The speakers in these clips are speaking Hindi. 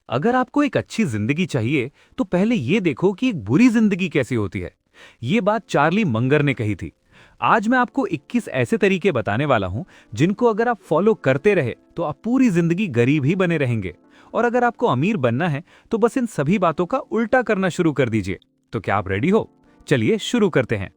अगर आपको एक अच्छी जिंदगी चाहिए तो पहले ये देखो कि एक बुरी जिंदगी कैसी होती है। ये बात चार्ली मंगर ने कही थी। आज मैं आपको 21 ऐसे तरीके बताने वाला हूं जिनको अगर आप फॉलो करते रहे तो आप पूरी जिंदगी गरीब ही बने रहेंगे। और अगर आपको अमीर बनना है तो बस इन सभी बातों का उल्टा करना शुरू कर दीजिए। तो क्या आप रेडी हो? चलिए शुरू करते हैं।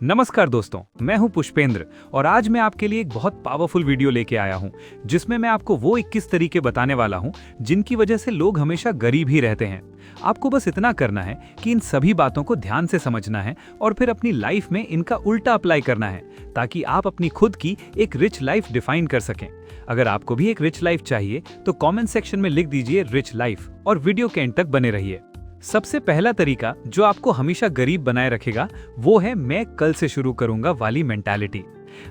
नमस्कार दोस्तों, मैं हूं पुष्पेंद्र और आज मैं आपके लिए एक बहुत पावरफुल वीडियो लेके आया हूं जिसमें मैं आपको वो 21 तरीके बताने वाला हूं जिनकी वजह से लोग हमेशा गरीब ही रहते हैं। आपको बस इतना करना है कि इन सभी बातों को ध्यान से समझना है और फिर अपनी लाइफ में इनका उल्टा अप्लाई करना है ताकि आप अपनी खुद की एक रिच लाइफ डिफाइन कर सकें। अगर आपको भी एक रिच लाइफ चाहिए तो कमेंट सेक्शन में लिख दीजिए रिच लाइफ और वीडियो के एंड तक बने रहिए। सबसे पहला तरीका जो आपको हमेशा गरीब बनाए रखेगा वो है मैं कल से शुरू करूंगा वाली मेंटालिटी।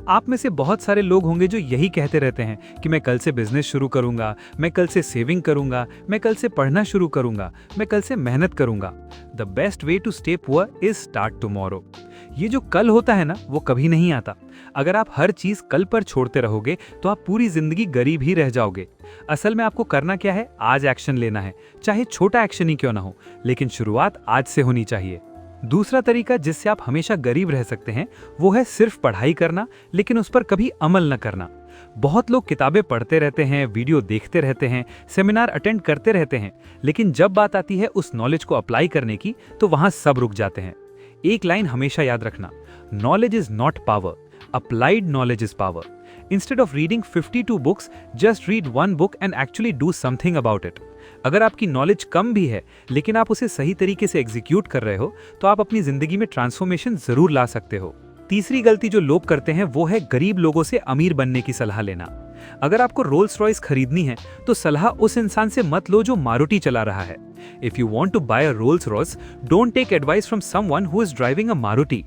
आप में से बहुत सारे लोग होंगे जो यही कहते रहते हैं कि मैं कल से बिजनेस शुरू करूंगा, मैं कल से सेविंग करूंगा, मैं कल से पढ़ना शुरू करूंगा, मैं कल से मेहनत करूंगा। The best way to stay poor is start tomorrow. ये जो कल होता है ना, वो कभी नहीं आता। अगर आप हर चीज कल पर छोड़ते रहोगे तो आप पूरी जिंदगी गरीब ही रह जाओगे। असल में आपको करना क्या है, आज एक्शन लेना है, चाहे छोटा एक्शन ही क्यों ना हो, लेकिन शुरुआत आज से होनी चाहिए। दूसरा तरीका जिससे आप हमेशा गरीब रह सकते हैं वो है सिर्फ पढ़ाई करना लेकिन उस पर कभी अमल न करना। बहुत लोग किताबें पढ़ते रहते हैं, वीडियो देखते रहते हैं, सेमिनार अटेंड करते रहते हैं, लेकिन जब बात आती है उस नॉलेज को अप्लाई करने की तो वहां सब रुक जाते हैं। एक लाइन हमेशा याद रखना, knowledge is not power, applied knowledge is power. Instead of reading 52 books, just read one book and actually do something about it. अगर आपकी नॉलेज कम भी है लेकिन आप उसे सही तरीके से एग्जीक्यूट कर रहे हो तो आप अपनी जिंदगी में ट्रांसफॉर्मेशन जरूर ला सकते हो। तीसरी गलती जो लोग करते हैं वो है गरीब लोगों से अमीर बनने की सलाह लेना। अगर आपको रोल्स रॉयस खरीदनी है तो सलाह उस इंसान से मत लो जो मारुति चला रहा है। If you want to buy a Rolls Royce, don't take advice from someone who is driving a Maruti.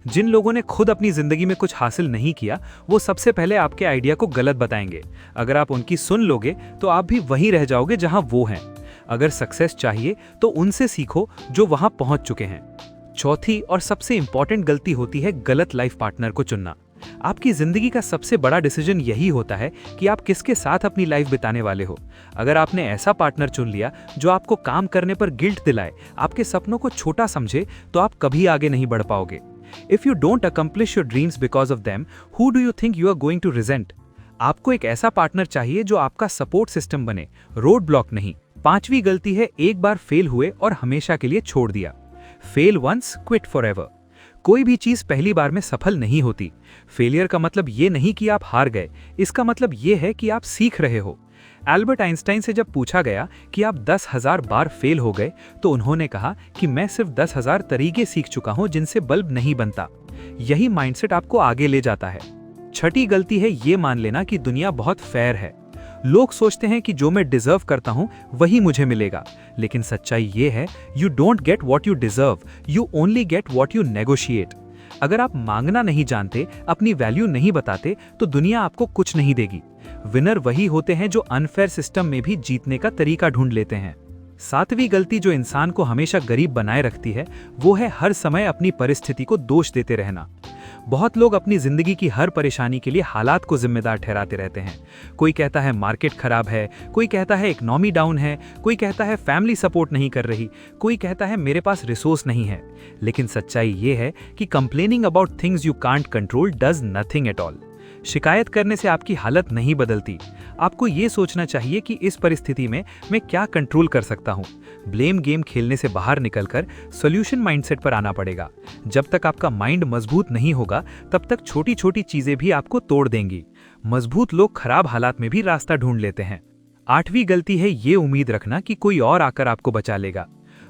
जिन लोगों ने खुद अपनी जिंदगी में कुछ हासिल नहीं किया वो सबसे पहले आपके आइडिया को गलत बताएंगे। अगर आप उनकी सुन लोगे तो आप भी वहीं रह जाओगे जहां वो हैं। अगर सक्सेस चाहिए तो उनसे सीखो जो वहां पहुंच चुके हैं। चौथी और सबसे इंपॉर्टेंट गलती होती है गलत लाइफ पार्टनर को चुनना। आपकी जिंदगी का सबसे बड़ा डिसीजन यही होता है कि आप किसके साथ अपनी लाइफ बिताने वाले हो। अगर आपने ऐसा पार्टनर चुन लिया जो आपको काम करने पर गिल्ट दिलाए, आपके सपनों को छोटा समझे, तो आप कभी आगे नहीं बढ़ पाओगे। If you don't accomplish your dreams because of them, who do you think you are going to resent? आपको एक ऐसा पार्टनर चाहिए जो आपका सपोर्ट सिस्टम बने, रोड ब्लॉक नहीं। पांचवी गलती है एक बार फेल हुए और हमेशा के लिए छोड़ दिया। Fail once, quit forever. कोई भी चीज पहली बार में सफल नहीं होती। फेलियर का मतलब ये नहीं कि आप हार गए, इसका मतलब ये है कि आप सीख रहे हो। एल्बर्ट आइंस्टाइन से जब पूछा गया कि आप 10,000 बार फेल हो गए तो उन्होंने कहा कि मैं सिर्फ 10,000 तरीके सीख चुका हूं जिनसे बल्ब नहीं बनता। यही माइंडसेट आपको आगे ले जाता है। छठी गलती है ये मान लेना कि दुनिया बहुत फेयर है। लोग सोचते हैं कि जो मैं डिजर्व करता हूं वही मुझे मिलेगा, लेकिन सच्चाई ये है, you don't get what you deserve, you only get what you negotiate. अगर आप मांगना नहीं जानते, अपनी वैल्यू नहीं बताते, तो दुनिया आपको कुछ नहीं देगी। विनर वही होते हैं जो अनफेयर सिस्टम में भी जीतने का तरीका ढूंढ लेते हैं। सातवीं गलती जो इंसान को हमेशा गरीब बनाए रखती है वो है हर समय अपनी परिस्थिति को दोष देते रहना। बहुत लोग अपनी जिंदगी की हर परेशानी के लिए हालात को जिम्मेदार ठहराते रहते हैं। कोई कहता है मार्केट खराब है, कोई कहता है इकोनॉमी डाउन है, कोई कहता है फैमिली सपोर्ट नहीं कर रही, कोई कहता है मेरे पास रिसोर्स नहीं है। लेकिन सच्चाई ये है कि complaining about things you can't control does nothing at all. शिकायत करने से आपकी हालत नहीं बदलती। आपको ये सोचना चाहिए कि इस परिस्थिति में मैं क्या कंट्रोल कर सकता हूँ। ब्लेम गेम खेलने से बाहर निकलकर सॉल्यूशन माइंडसेट पर आना पड़ेगा। जब तक आपका माइंड मजबूत नहीं होगा तब तक छोटी छोटी चीजें भी आपको तोड़ देंगी। मजबूत लोग खराब हालात में भी रास्ता ढूंढ लेते हैं। आठवीं गलती है ये उम्मीद रखना कि कोई और आकर आपको बचा लेगा।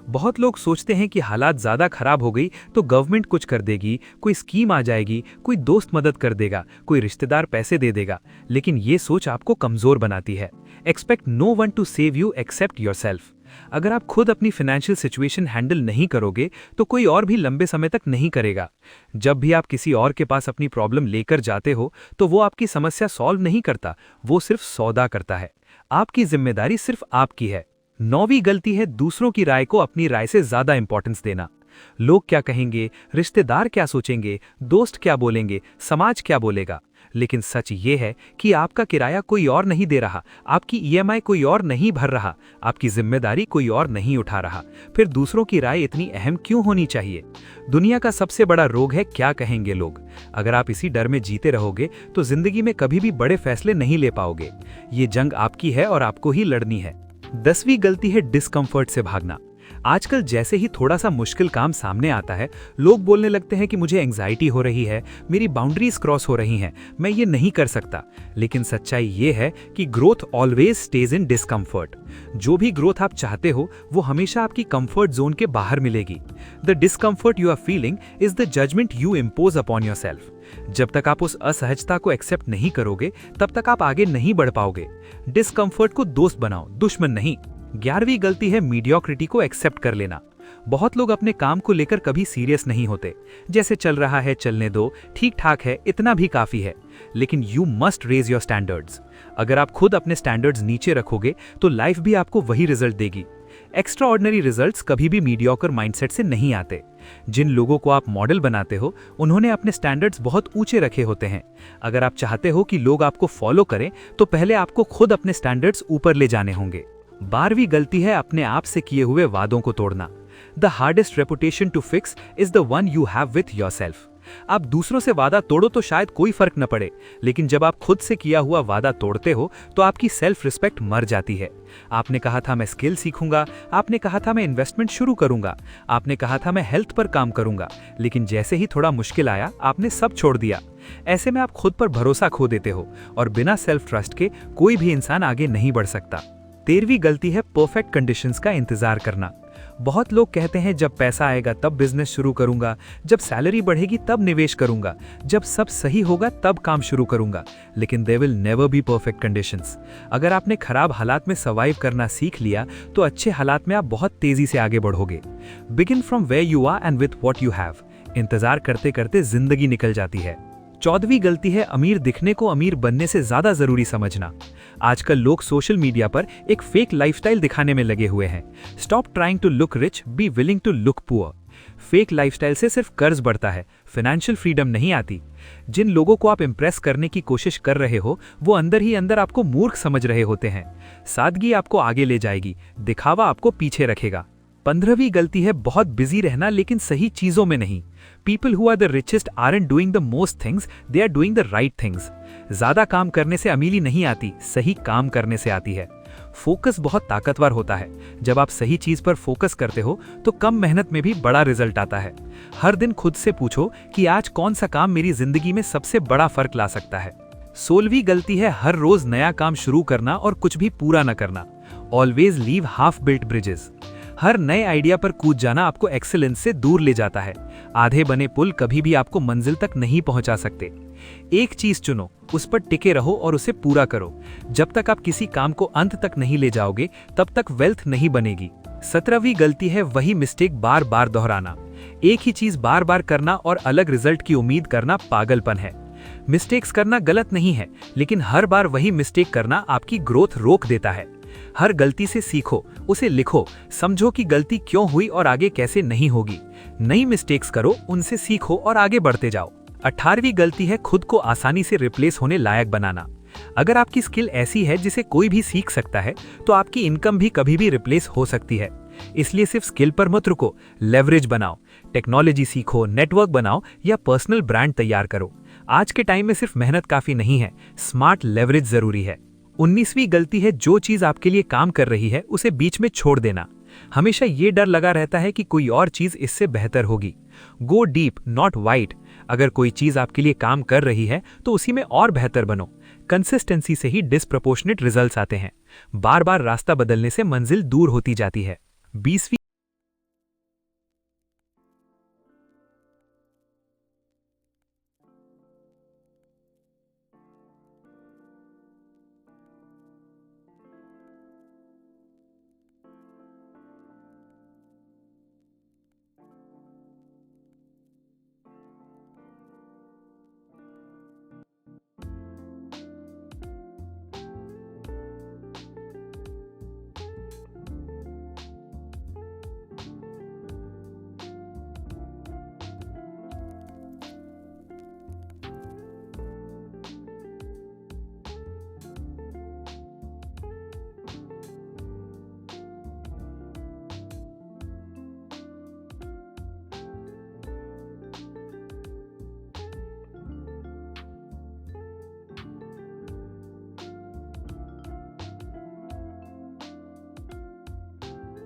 बहुत लोग सोचते हैं कि हालात ज्यादा खराब हो गई तो गवर्नमेंट कुछ कर देगी, कोई स्कीम आ जाएगी, कोई दोस्त मदद कर देगा, कोई रिश्तेदार पैसे दे देगा, लेकिन ये सोच आपको कमजोर बनाती है। Expect no one to save you except yourself. अगर आप खुद अपनी फाइनेंशियल सिचुएशन हैंडल नहीं करोगे तो कोई और भी लंबे समय तक नहीं करेगा। जब भी आप किसी और के पास अपनी प्रॉब्लम लेकर जाते हो तो वो आपकी समस्या सॉल्व नहीं करता, वो सिर्फ सौदा करता है। आपकी जिम्मेदारी सिर्फ आपकी है। नौवीं गलती है दूसरों की राय को अपनी राय से ज्यादा इंपॉर्टेंस देना। लोग क्या कहेंगे, रिश्तेदार क्या सोचेंगे, दोस्त क्या बोलेंगे, समाज क्या बोलेगा। लेकिन सच ये है कि आपका किराया कोई और नहीं दे रहा, आपकी ईएमआई कोई और नहीं भर रहा, आपकी जिम्मेदारी कोई और नहीं उठा रहा। फिर दूसरों की राय इतनी अहम क्यों होनी चाहिए? दुनिया का सबसे बड़ा रोग है क्या कहेंगे लोग। अगर आप इसी डर में जीते रहोगे तो जिंदगी में कभी भी बड़े फैसले नहीं ले पाओगे। ये जंग आपकी है और आपको ही लड़नी है। 10वीं गलती है डिस्कम्फर्ट से भागना। आजकल जैसे ही थोड़ा सा मुश्किल काम सामने आता है, लोग बोलने लगते हैं कि मुझे एंग्जाइटी हो रही है, मेरी बाउंड्रीज क्रॉस हो रही हैं, मैं ये नहीं कर सकता। लेकिन सच्चाई ये है कि ग्रोथ ऑलवेज स्टेज इन डिस्कम्फर्ट। जो भी ग्रोथ आप चाहते हो वो हमेशा आपकी कंफर्ट जोन के बाहर मिलेगी। The discomfort you are feeling is the judgement you impose upon yourself. जब तक आप उस असहजता को एक्सेप्ट नहीं करोगे तब तक आप आगे नहीं बढ़ पाओगे। डिस्कम्फर्ट को दोस्त बनाओ, दुश्मन नहीं। 11वीं गलती है मीडियोक्रिटी को एक्सेप्ट कर लेना। बहुत लोग अपने काम को लेकर कभी सीरियस नहीं होते। जैसे चल रहा है चलने दो, ठीक ठाक है, इतना भी काफी है। लेकिन you must raise your standards. अगर आप खुद अपने स्टैंडर्ड्स नीचे रखोगे तो लाइफ भी आपको वही रिजल्ट देगी। एक्स्ट्रा ऑर्डिनरी रिजल्ट्स कभी भी मीडियोकर माइंडसेट से नहीं आते। जिन लोगों को आप मॉडल बनाते हो उन्होंने अपने स्टैंडर्ड्स बहुत ऊंचे रखे होते हैं। अगर आप चाहते हो कि लोग आपको फॉलो करें तो पहले आपको खुद अपने स्टैंडर्ड्स ऊपर ले जाने होंगे। 12वीं गलती है अपने आप से किए हुए वादों को तोड़ना। The hardest reputation to fix is the one you have with yourself. आप दूसरों से वादा तोड़ो तो शायद कोई फर्क न पड़े, लेकिन जब आप खुद से किया हुआ वादा तोड़ते हो तो आपकी सेल्फ रिस्पेक्ट मर जाती है। आपने कहा था मैं स्किल सीखूंगा, आपने कहा था मैं इन्वेस्टमेंट शुरू करूंगा, आपने कहा था मैं हेल्थ पर काम करूंगा, लेकिन जैसे ही थोड़ा मुश्किल आया आपने सब छोड़ दिया। ऐसे में आप खुद पर भरोसा खो देते हो और बिना सेल्फ ट्रस्ट के कोई भी इंसान आगे नहीं बढ़ सकता। 13वीं गलती है परफेक्ट कंडीशंस का इंतजार करना। बहुत लोग कहते हैं जब पैसा आएगा तब बिजनेस शुरू करूंगा, जब सैलरी बढ़ेगी तब निवेश करूंगा, जब सब सही होगा तब काम शुरू करूंगा। लेकिन there will never be perfect conditions. अगर आपने खराब हालात में सर्वाइव करना सीख लिया तो अच्छे हालात में आप बहुत तेजी से आगे बढ़ोगे। Begin from where you are and with what you have. इंतजार करते करते जिंदगी निकल जाती है। 14वीं गलती है अमीर दिखने को अमीर बनने से ज्यादा जरूरी समझना। आजकल लोग सोशल मीडिया पर एक फेक लाइफस्टाइल दिखाने में लगे हुए हैं। Stop trying to look rich, be willing to look poor. Fake lifestyle से सिर्फ कर्ज बढ़ता है, फाइनेंशियल फ्रीडम नहीं आती। जिन लोगों को आप इंप्रेस करने की कोशिश कर रहे हो वो अंदर ही अंदर आपको मूर्ख समझ रहे होते हैं। सादगी आपको आगे ले जाएगी, दिखावा आपको पीछे रखेगा। 15वीं गलती है बहुत बिजी रहना लेकिन सही चीजों में नहीं। People who are the richest aren't doing the most things, they are doing the right things. ज्यादा काम करने से अमीरी नहीं आती, सही काम करने से आती है। फोकस बहुत ताकतवर होता है। जब आप सही चीज पर फोकस करते हो तो कम मेहनत में भी बड़ा रिजल्ट आता है। हर दिन खुद से पूछो कि आज कौन सा काम मेरी जिंदगी में सबसे बड़ा फर्क ला सकता है। 16वीं गलती है हर रोज नया काम शुरू करना और कुछ भी पूरा न करना। Always leave half built bridges. हर नए आइडिया पर कूद जाना आपको एक्सीलेंस से दूर ले जाता है। आधे बने पुल कभी भी आपको मंजिल तक नहीं पहुंचा सकते। एक चीज चुनो, उस पर टिके रहो और उसे पूरा करो। जब तक आप किसी काम को अंत तक नहीं ले जाओगे तब तक वेल्थ नहीं बनेगी। 17वीं गलती है वही मिस्टेक बार बार दोहराना। एक ही चीज बार बार करना और अलग रिजल्ट की उम्मीद करना पागलपन है। मिस्टेक्स करना गलत नहीं है, लेकिन हर बार वही मिस्टेक करना आपकी ग्रोथ रोक देता है। हर गलती से सीखो, उसे लिखो, समझो कि गलती क्यों हुई और आगे कैसे नहीं होगी। नई मिस्टेक्स करो, उनसे सीखो और आगे बढ़ते जाओ। 18वीं गलती है खुद को आसानी से रिप्लेस होने लायक बनाना। अगर आपकी स्किल ऐसी है जिसे कोई भी सीख सकता है तो आपकी इनकम भी कभी भी रिप्लेस हो सकती है। इसलिए सिर्फ स्किल पर मत रुको, लेवरेज बनाओ, टेक्नोलॉजी सीखो, नेटवर्क बनाओ या पर्सनल ब्रांड तैयार करो। आज के टाइम में सिर्फ मेहनत काफी नहीं है, स्मार्ट लेवरेज जरूरी है। 19वीं गलती है जो चीज आपके लिए काम कर रही है उसे बीच में छोड़ देना। हमेशा ये डर लगा रहता है कि कोई और चीज इससे बेहतर होगी। Go deep not wide. अगर कोई चीज आपके लिए काम कर रही है तो उसी में और बेहतर बनो। कंसिस्टेंसी से ही डिस्प्रपोर्शनेट रिजल्ट्स आते हैं। बार बार रास्ता बदलने से मंजिल दूर होती जाती है। 20वीं